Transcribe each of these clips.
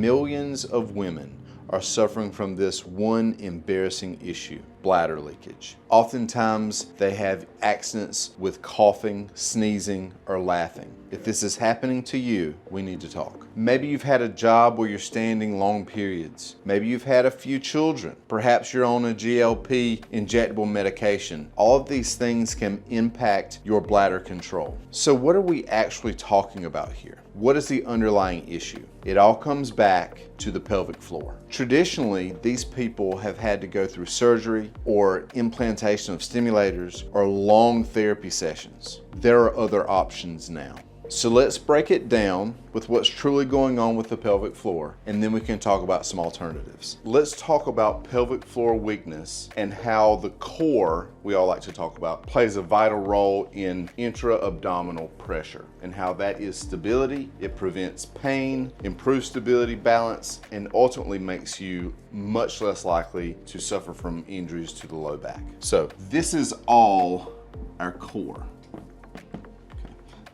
Millions of women are suffering from this one embarrassing issue, bladder leakage. Oftentimes they have accidents with coughing, sneezing, or laughing. If this is happening to you, we need to talk. Maybe you've had a job where you're standing long periods. Maybe you've had a few children. Perhaps you're on a GLP injectable medication. All of these things can impact your bladder control. So what are we actually talking about here? What is the underlying issue? It all comes back to the pelvic floor. Traditionally, these people have had to go through surgery or implantation of stimulators or long therapy sessions. There are other options now. So let's break it down with what's truly going on with the pelvic floor, and then we can talk about some alternatives. Let's talk about pelvic floor weakness and how the core, we all like to talk about, plays a vital role in intra-abdominal pressure and how that is stability. It prevents pain, improves stability, balance, and ultimately makes you much less likely to suffer from injuries to the low back. So this is all our core.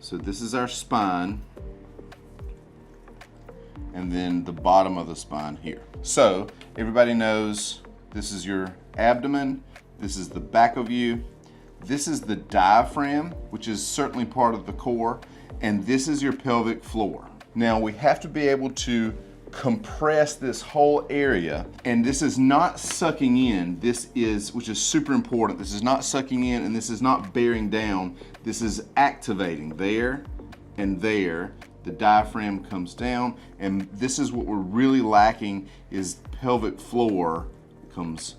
So this is our spine, and then the bottom of the spine here. So everybody knows this is your abdomen, this is the back of you, this is the diaphragm, which is certainly part of the core, and this is your pelvic floor. Now we have to be able to compress this whole area, and this is not sucking in, which is super important, this is not sucking in and this is not bearing down, this is activating there and there. The diaphragm comes down, and this is what we're really lacking, is pelvic floor comes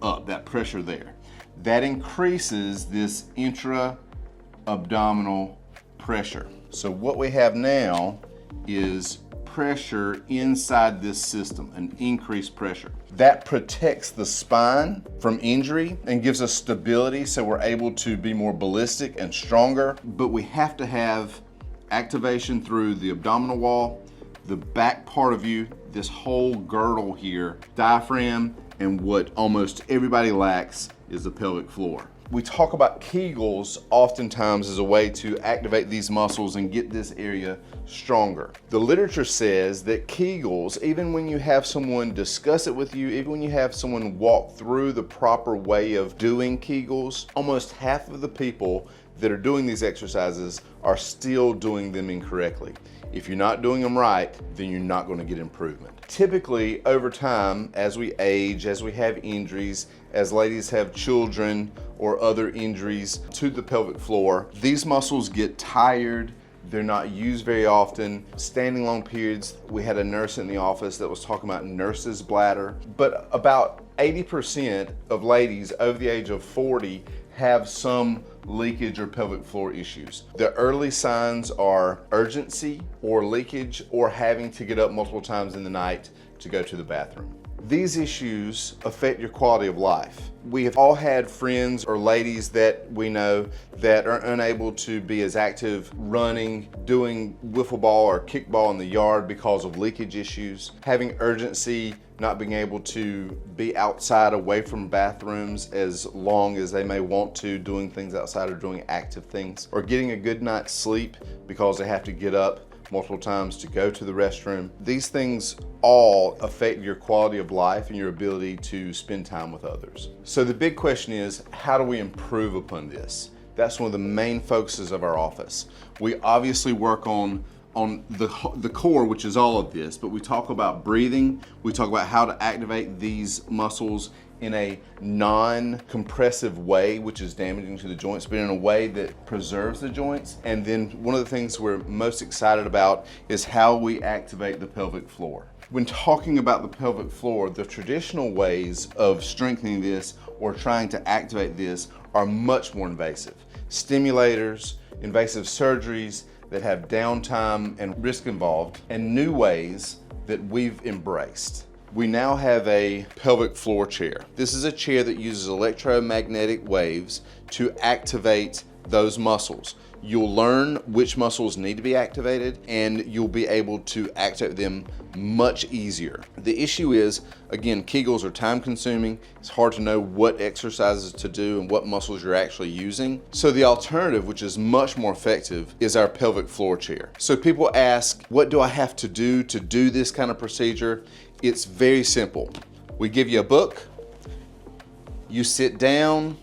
up, that pressure there. That increases this intra-abdominal pressure. So what we have now is pressure inside this system, an increased pressure. That protects the spine from injury and gives us stability so we're able to be more ballistic and stronger. But we have to have activation through the abdominal wall, the back part of you, this whole girdle here, diaphragm, and what almost everybody lacks is the pelvic floor. We talk about Kegels oftentimes as a way to activate these muscles and get this area stronger. The literature says that Kegels, even when you have someone discuss it with you, even when you have someone walk through the proper way of doing Kegels, almost half of the people that are doing these exercises are still doing them incorrectly. If you're not doing them right, then you're not going to get improvement. Typically, over time, as we age, as we have injuries, as ladies have children or other injuries to the pelvic floor, these muscles get tired. They're not used very often. Standing long periods, we had a nurse in the office that was talking about nurse's bladder, but about 80% of ladies over the age of 40 have some leakage or pelvic floor issues. The early signs are urgency or leakage or having to get up multiple times in the night to go to the bathroom. These issues affect your quality of life. We have all had friends or ladies that we know that are unable to be as active running, doing wiffle ball or kickball in the yard because of leakage issues, having urgency, not being able to be outside away from bathrooms as long as they may want to, doing things outside or doing active things, or getting a good night's sleep because they have to get up multiple times to go to the restroom. These things all affect your quality of life and your ability to spend time with others. So the big question is, how do we improve upon this? That's one of the main focuses of our office. We obviously work on the core, which is all of this, but we talk about breathing, we talk about how to activate these muscles in a non-compressive way, which is damaging to the joints, but in a way that preserves the joints. And then one of the things we're most excited about is how we activate the pelvic floor. When talking about the pelvic floor, the traditional ways of strengthening this or trying to activate this are much more invasive. Stimulators, invasive surgeries that have downtime and risk involved, and new ways that we've embraced. We now have a pelvic floor chair. This is a chair that uses electromagnetic waves to activate those muscles. You'll learn which muscles need to be activated, and you'll be able to activate them much easier. The issue is, again, Kegels are time consuming. It's hard to know what exercises to do and what muscles you're actually using. So the alternative, which is much more effective, is our pelvic floor chair. So people ask, what do I have to do this kind of procedure? It's very simple. We give you a book, you sit down,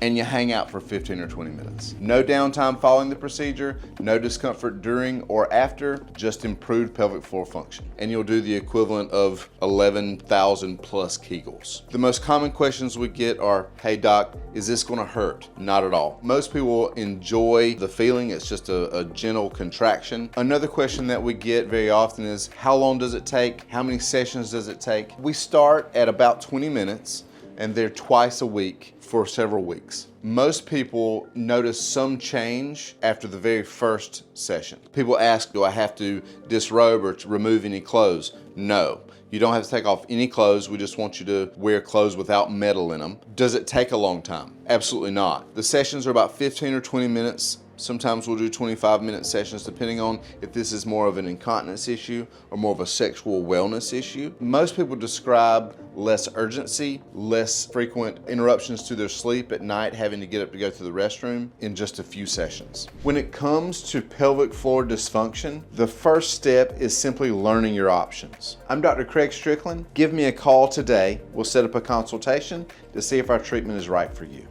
and you hang out for 15 or 20 minutes. No downtime following the procedure, no discomfort during or after, just improved pelvic floor function. And you'll do the equivalent of 11,000 plus Kegels. The most common questions we get are, hey doc, is this gonna hurt? Not at all. Most people enjoy the feeling, it's just a gentle contraction. Another question that we get very often is, how long does it take? How many sessions does it take? We start at about 20 minutes, and they're twice a week for several weeks. Most people notice some change after the very first session. People ask, do I have to disrobe or to remove any clothes? No. You don't have to take off any clothes. We just want you to wear clothes without metal in them. Does it take a long time? Absolutely not. The sessions are about 15 or 20 minutes. Sometimes we'll do 25-minute sessions depending on if this is more of an incontinence issue or more of a sexual wellness issue. Most people describe less urgency, less frequent interruptions to their sleep at night, having to get up to go to the restroom in just a few sessions. When it comes to pelvic floor dysfunction, the first step is simply learning your options. I'm Dr. Craig Strickland. Give me a call today. We'll set up a consultation to see if our treatment is right for you.